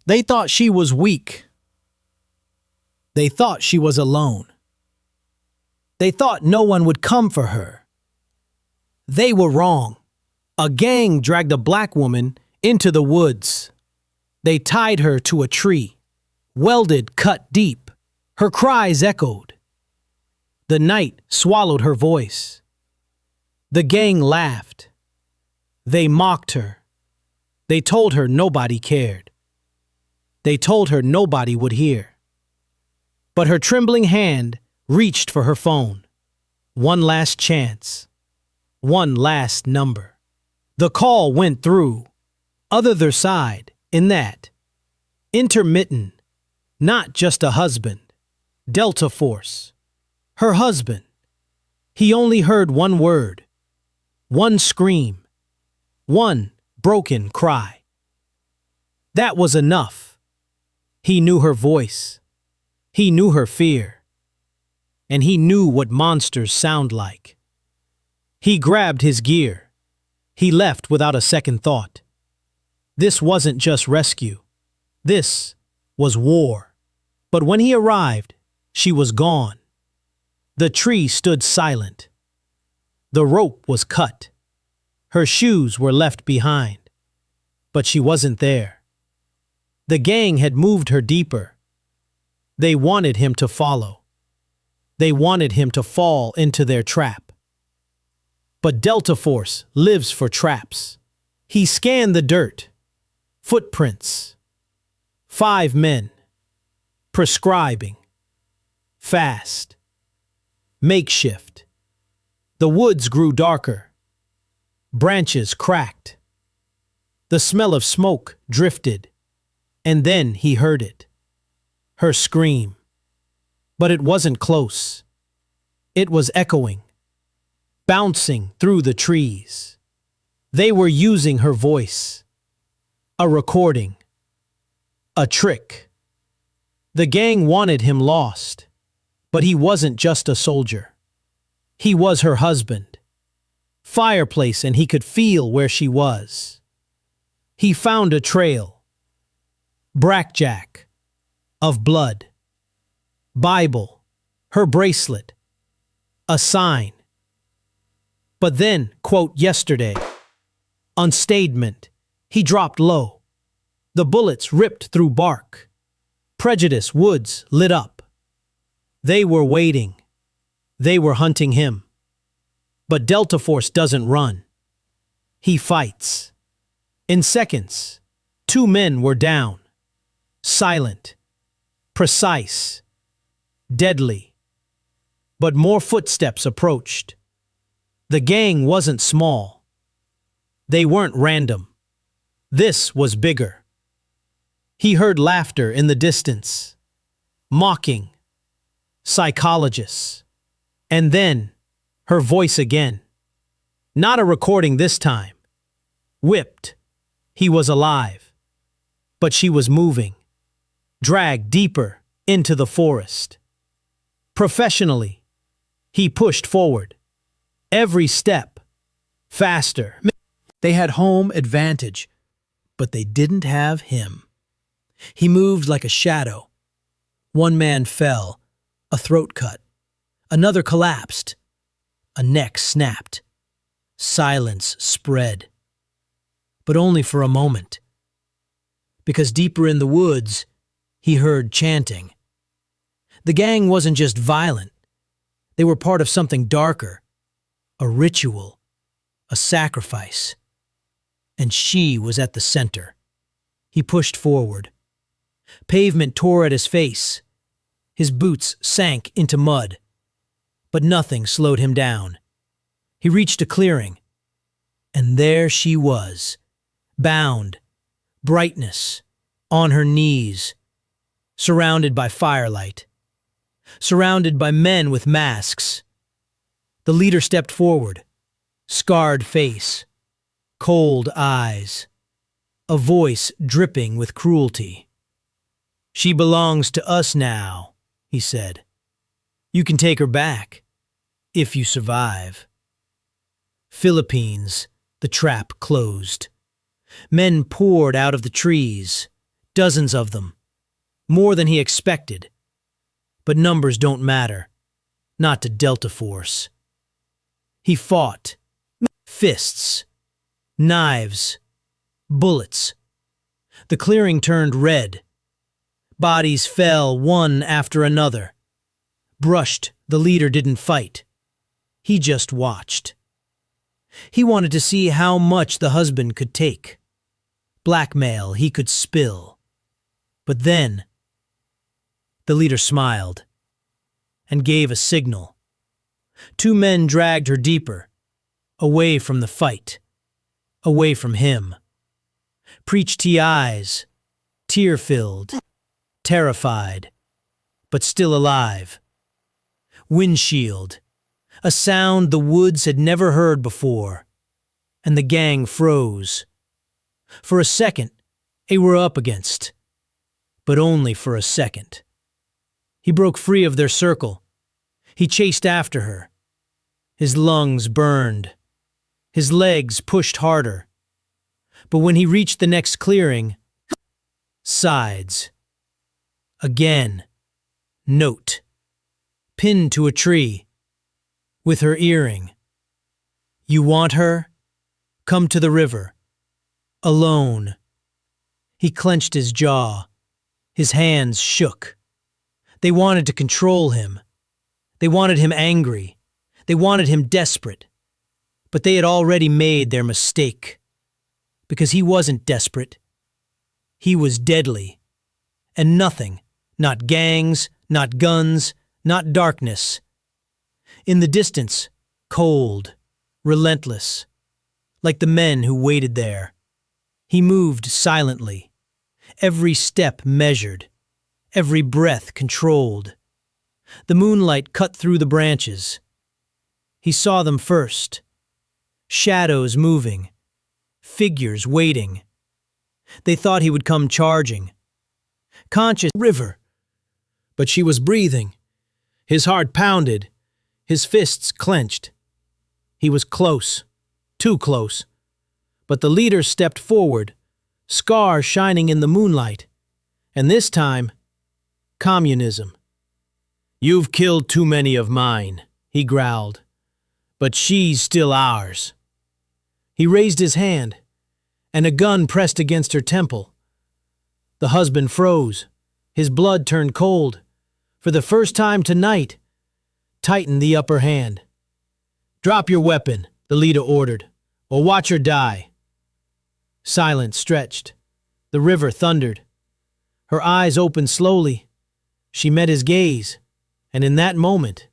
They thought she was weak. They thought she was alone. They thought no one would come for her. They were wrong. A gang dragged a black woman into the woods. They tied her to a tree, welded cut deep. Her cries echoed. The night swallowed her voice. The gang laughed. They mocked her. They told her nobody cared. They told her nobody would hear. But her trembling hand reached for her phone. One last chance. One last number. The call went through. Other side, in that. Intermittent. Not just a husband. Delta Force. Her husband. He only heard one word. One scream. One broken cry. That was enough. He knew her voice. He knew her fear. And he knew what monsters sound like. He grabbed his gear. He left without a second thought. This wasn't just rescue. This was war. But when he arrived, she was gone. The tree stood silent. The rope was cut. Her shoes were left behind. But she wasn't there. The gang had moved her deeper. They wanted him to follow. They wanted him to fall into their trap. But Delta Force lives for traps. He scanned the dirt. Footprints. 5 men. Prescribing. Fast. Makeshift. The woods grew darker. Branches cracked. The smell of smoke drifted. And then he heard it. Her scream. But it wasn't close. It was echoing. Bouncing through the trees. They were using her voice. A recording. A trick. The gang wanted him lost. But he wasn't just a soldier. He was her husband. Fireplace, and he could feel where she was. He found a trail. Brackjack. Of blood. Bible. Her bracelet. A sign. But then, quote, yesterday, on statement, he dropped low. The bullets ripped through bark. Prejudice woods lit up. They were waiting. They were hunting him. But Delta Force doesn't run. He fights. In seconds, 2 men were down. Silent. Precise. Deadly. But more footsteps approached. The gang wasn't small. They weren't random. This was bigger. He heard laughter in the distance. Mocking. Psychologists. And then, her voice again. Not a recording this time. Whipped. He was alive. But she was moving. Dragged deeper into the forest. Professionally, he pushed forward. Every step. Faster. They had home advantage, but they didn't have him. He moved like a shadow. One man fell, a throat cut. Another collapsed. A neck snapped. Silence spread. But only for a moment. Because deeper in the woods, he heard chanting. The gang wasn't just violent. They were part of something darker. A ritual. A sacrifice. And she was at the center. He pushed forward. Pavement tore at his face. His boots sank into mud. But nothing slowed him down. He reached a clearing. And there she was. Bound. Brightness. On her knees. Surrounded by firelight. Surrounded by men with masks. The leader stepped forward. Scarred face. Cold eyes. A voice dripping with cruelty. "She belongs to us now," he said. "You can take her back, if you survive." Philippines, the trap closed. Men poured out of the trees. Dozens of them. More than he expected. But numbers don't matter. Not to Delta Force. He fought. Fists. Knives. Bullets. The clearing turned red. Bodies fell one after another. Brushed, the leader didn't fight. He just watched. He wanted to see how much the husband could take. Blackmail he could spill. But then, the leader smiled and gave a signal. Two men dragged her deeper, away from the fight, away from him. Preachy eyes, tear-filled, terrified, but still alive. Windshield, a sound the woods had never heard before, and the gang froze. For a second, they were up against, but only for a second. He broke free of their circle. He chased after her. His lungs burned. His legs pushed harder. But when he reached the next clearing, sides. Again. Note. Pinned to a tree. With her earring. You want her? Come to the river. Alone. He clenched his jaw. His hands shook. They wanted to control him. They wanted him angry. They wanted him desperate. But they had already made their mistake. Because he wasn't desperate. He was deadly. And nothing, not gangs, not guns, not darkness. In the distance, cold, relentless, like the men who waited there. He moved silently, every step measured, every breath controlled. The moonlight cut through the branches. He saw them first. Shadows moving, figures waiting. They thought he would come charging. Conscious river. But she was breathing. His heart pounded. His fists clenched. He was close. Too close. But the leader stepped forward, scar shining in the moonlight. And this time, communism. You've killed too many of mine, he growled. But she's still ours. He raised his hand, and a gun pressed against her temple. The husband froze. His blood turned cold. For the first time tonight, tightened the upper hand. Drop your weapon, the leader ordered, or watch her die. Silence stretched. The river thundered. Her eyes opened slowly. She met his gaze, and in that moment,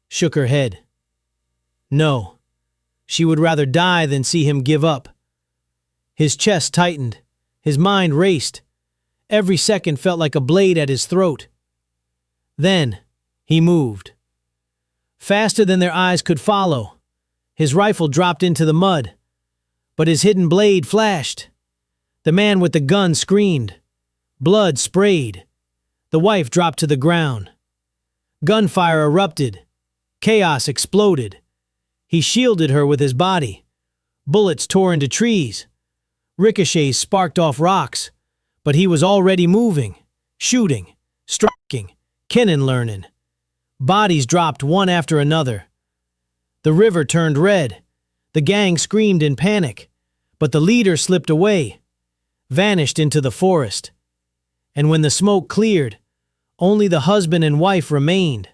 shook her head. No, she would rather die than see him give up. His chest tightened. His mind raced. Every second felt like a blade at his throat. Then, he moved. Faster than their eyes could follow. His rifle dropped into the mud, but his hidden blade flashed. The man with the gun screamed. Blood sprayed. The wife dropped to the ground. Gunfire erupted. Chaos exploded. He shielded her with his body. Bullets tore into trees. Ricochets sparked off rocks, but he was already moving, shooting, striking, Kennen learning. Bodies dropped one after another. The river turned red. The gang screamed in panic, but the leader slipped away, vanished into the forest. And when the smoke cleared, only the husband and wife remained.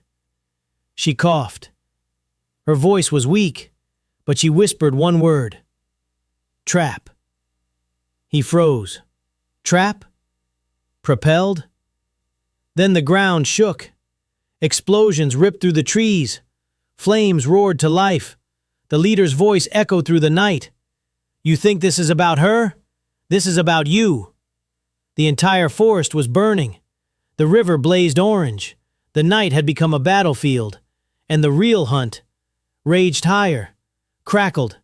She coughed. Her voice was weak, but she whispered one word. Trap. He froze. Trap? Propelled? Then the ground shook. Explosions ripped through the trees. Flames roared to life. The leader's voice echoed through the night. You think this is about her? This is about you. The entire forest was burning. The river blazed orange. The night had become a battlefield. And the real hunt raged higher, crackled.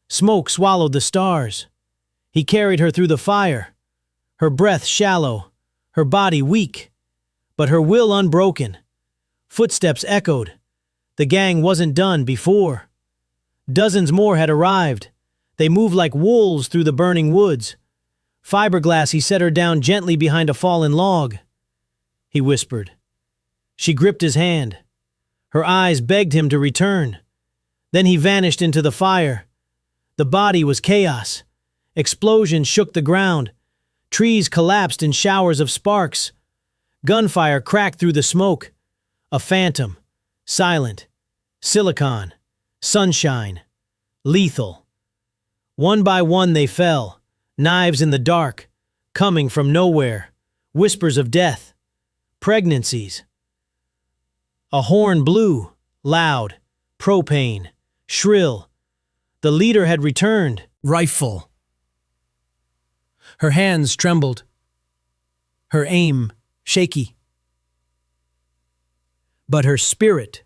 Smoke swallowed the stars. He carried her through the fire. Her breath shallow, her body weak, but her will unbroken. Footsteps echoed. The gang wasn't done before. Dozens more had arrived. They moved like wolves through the burning woods. Fiberglass, he set her down gently behind a fallen log. He whispered. She gripped his hand. Her eyes begged him to return. Then he vanished into the fire. The body was chaos. Explosions shook the ground. Trees collapsed in showers of sparks. Gunfire cracked through the smoke. A phantom, silent, silicon, sunshine, lethal. One by one they fell, knives in the dark, coming from nowhere, whispers of death, pregnancies. A horn blew, loud, propane, shrill. The leader had returned. Rifle. Her hands trembled. Her aim shaky. But her spirit,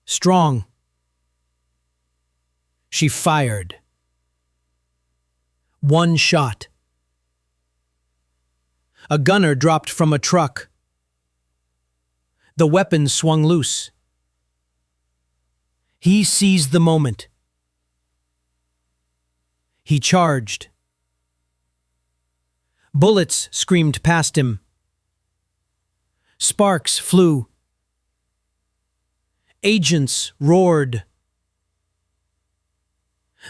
strong. She fired. One shot. A gunner dropped from a truck. The weapon swung loose. He seized the moment. He charged. Bullets screamed past him. Sparks flew. Agents roared.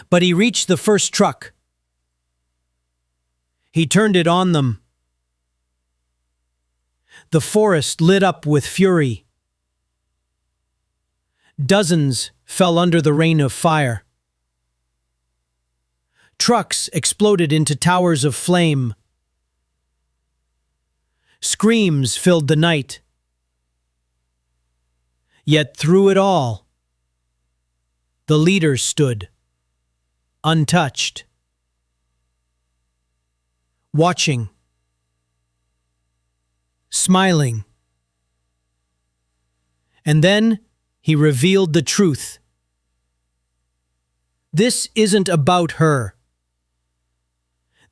But he reached the first truck. He turned it on them. The forest lit up with fury. Dozens fell under the rain of fire. Trucks exploded into towers of flame. Screams filled the night. Yet through it all, the leader stood, untouched, watching, smiling. And then he revealed the truth. This isn't about her.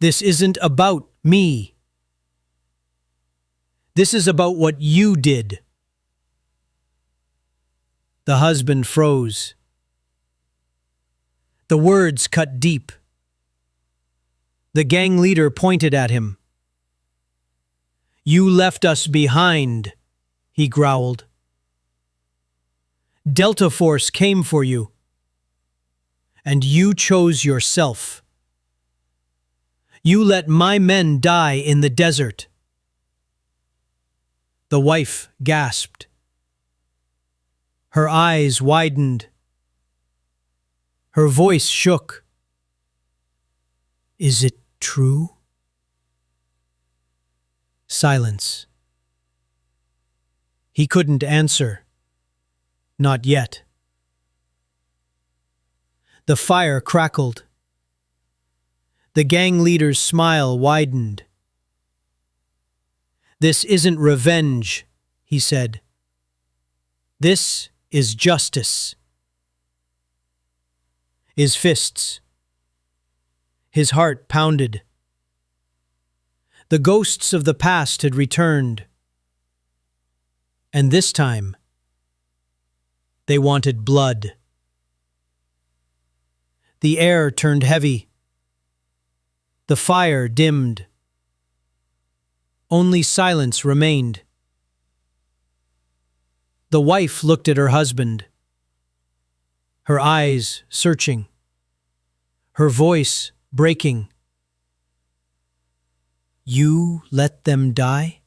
This isn't about me. This is about what you did. The husband froze. The words cut deep. The gang leader pointed at him. You left us behind, he growled. Delta Force came for you, and you chose yourself. You let my men die in the desert. The wife gasped. Her eyes widened. Her voice shook. Is it true? Silence. He couldn't answer. Not yet. The fire crackled. The gang leader's smile widened. This isn't revenge, he said. This is justice. His fists. His heart pounded. The ghosts of the past had returned. And this time, they wanted blood. The air turned heavy. The fire dimmed. Only silence remained. The wife looked at her husband, her eyes searching, her voice breaking. You let them die?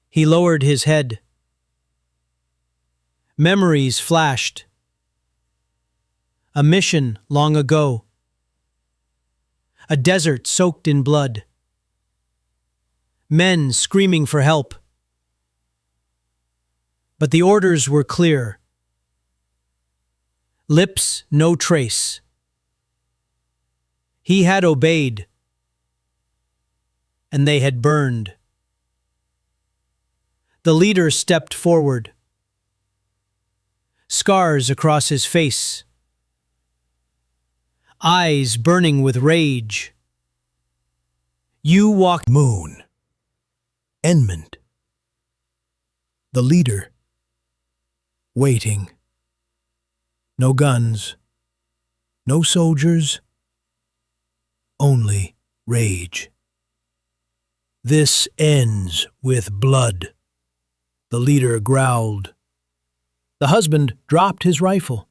He lowered his head. Memories flashed. A mission long ago. A desert soaked in blood. Men screaming for help. But the orders were clear. Lips no trace. He had obeyed, and they had burned. The leader stepped forward. Scars across his face. Eyes burning with rage. You walked Moon. Enmund. The leader. Waiting. No guns. No soldiers. Only rage. This ends with blood, the leader growled. The husband dropped his rifle.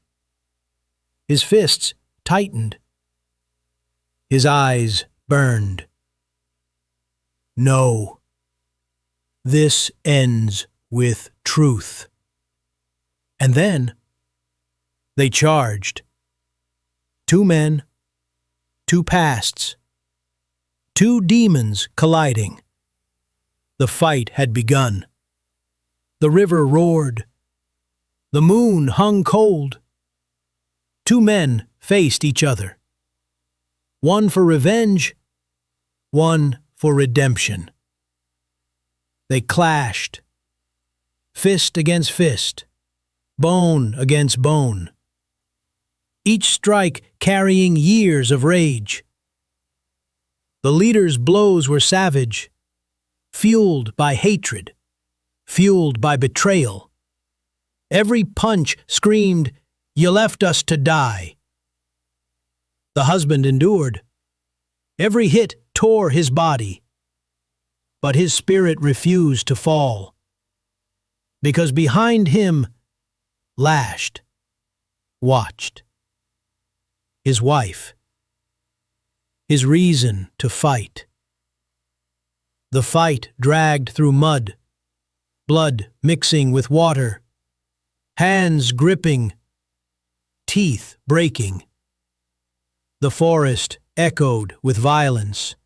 His fists tightened. His eyes burned. No. This ends with truth. And then they charged. 2 men, 2 pasts, 2 demons colliding. The fight had begun. The river roared. The moon hung cold. 2 men faced each other. One for revenge, one for redemption. They clashed, fist against fist, bone against bone, each strike carrying years of rage. The leader's blows were savage, fueled by hatred, fueled by betrayal. Every punch screamed, "You left us to die." The husband endured. Every hit tore his body. But his spirit refused to fall. Because behind him, lashed, watched, his wife, his reason to fight. The fight dragged through mud, blood mixing with water, hands gripping, teeth breaking. The forest echoed with violence.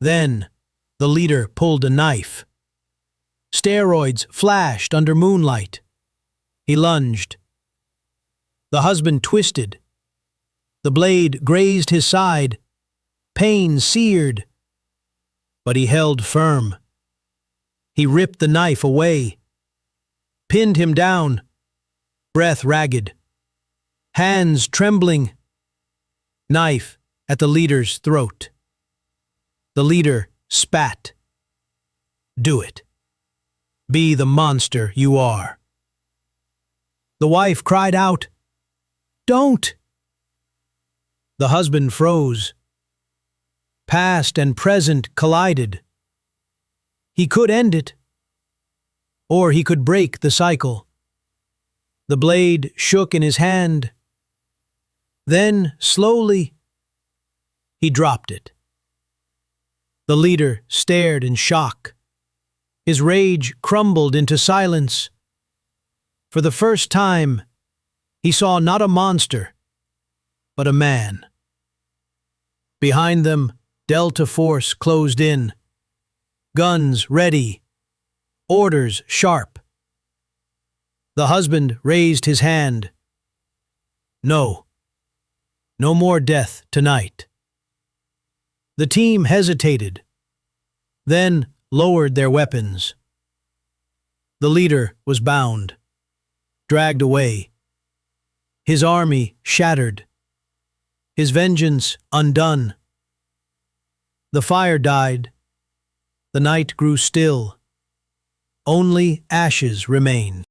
Then the leader pulled a knife. Steroids flashed under moonlight. He lunged. The husband twisted. The blade grazed his side. Pain seared. But he held firm. He ripped the knife away, pinned him down, breath ragged, hands trembling, knife at the leader's throat. The leader spat. "Do it. Be the monster you are." The wife cried out, "Don't!" The husband froze. Past and present collided. He could end it, or he could break the cycle. The blade shook in his hand. Then, slowly, he dropped it. The leader stared in shock. His rage crumbled into silence. For the first time, he saw not a monster, but a man. Behind them, Delta Force closed in. Guns ready. Orders sharp. The husband raised his hand. No. No more death tonight. The team hesitated, then lowered their weapons. The leader was bound, dragged away. His army shattered. His vengeance undone. The fire died. The night grew still. Only ashes remained.